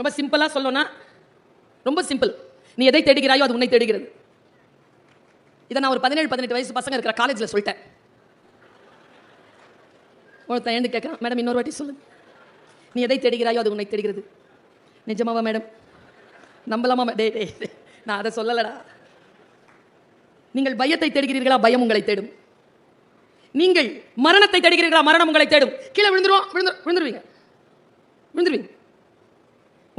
ரொம்ப சிம்பிளா சொல்லணும்னா ரொம்ப சிம்பிள். நீ எதை தேடுகிறாயோ அது உன்னை தேடுகிறது. இதை நான் ஒரு 17-18 வயசு பசங்க இருக்கிற காலேஜில் சொல்லிட்டேன். ஒருத்தன் எழுந்து கேட்குறான், மேடம் இன்னொரு வாட்டி சொல்லுங்க. நீ எதை தேடுகிறாயோ அது உன்னை தேடுகிறது. நிஜமாவா மேடம்? நம்பலாமா? டே டே நான் அதை சொல்லலடா. நீங்கள் பயத்தை தேடுகிறீர்களா? பயம் உங்களை தேடும். நீங்கள் மரணத்தை தேடுகிறீர்களா? மரணம் உங்களை தேடும். கீழே விழுந்துருவீங்க.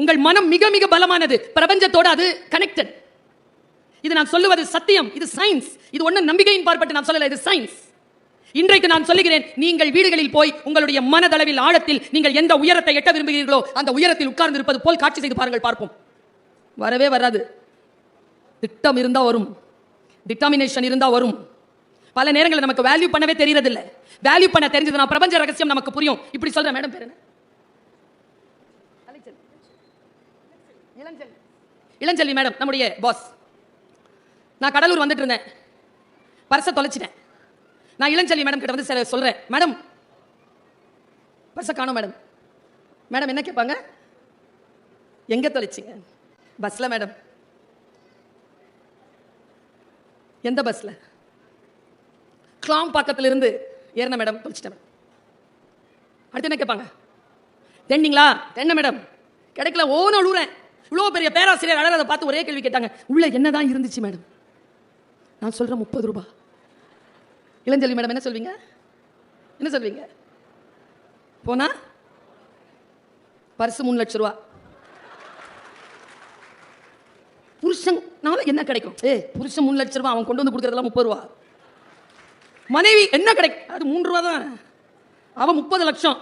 உங்கள் மனம் மிக மிக பலமானது. பிரபஞ்சத்தோடு அது கனெக்டட். இது நான் சொல்லுவது சத்தியம். இது சயின்ஸ். இது ஒன்றும் நம்பிக்கையின் பார்ப்பட்டு நான் சொல்லல, இது சயின்ஸ். இன்றைக்கு நான் சொல்லுகிறேன், நீங்கள் வீடுகளில் போய் உங்களுடைய மனதளவில் ஆழத்தில் நீங்கள் எந்த உயரத்தை எட்ட விரும்புகிறீர்களோ அந்த உயரத்தில் உட்கார்ந்து இருப்பது போல் காட்சி செய்து பாருங்கள், பார்ப்போம். வரவே வராது. திட்டம் இருந்தா வரும், டிட்டர்மினேஷன் இருந்தா வரும். பல நேரங்களில் நமக்கு வேல்யூ பண்ணவே தெரியறதில்லை. வேல்யூ பண்ண தெரிஞ்சதுன்னா பிரபஞ்ச ரகசியம் நமக்கு புரியும். இப்படி சொல்றேன். மேடம் பேர் என்ன? இளஞ்செல்வி மேடம், நம்முடைய பாஸ். நான் கடலூர் வந்துட்டு இருந்தேன், பர்ஸை தொலைச்சிட்டேன். நான் இளஞ்செல்வி மேடம் கிட்ட வந்து சொல்றேன், மேடம் பர்ஸை காணோம் மேடம். மேடம் என்ன கேட்பாங்க? எங்க தொலைச்சிங்க? பஸ்ல மேடம். எந்த பஸ்ல? கிளாம் பக்கத்துல இருந்து ஏறின மேடம், தொலைச்சிட்டேன். அடுத்து என்ன கேட்பாங்க? தென்னீங்களா? தென்ன மேடம். கிடைக்கல. ஓன அழுறேன். இவ்வளோ பெரிய பேராசிரியர் அழகதை பார்த்து ஒரே கேள்வி கேட்டாங்க, உள்ள என்னதான் இருந்துச்சு மேடம்? நான் சொல்றேன் 30 ரூபாய். இளஞ்செல்வி மேடம் என்ன சொல்வீங்க? என்ன சொல்வீங்க? போனா பரிசு 3 லட்சம் ரூபா. புருஷன் என்ன கிடைக்கும்? புருஷன் 3 லட்சம் ரூபாய், அவன் கொண்டு வந்து கொடுக்கறதெல்லாம் 30 ரூபா. மனைவி என்ன கிடைக்கும்? அது 3 ரூபா தான். அவன் 30 லட்சம்.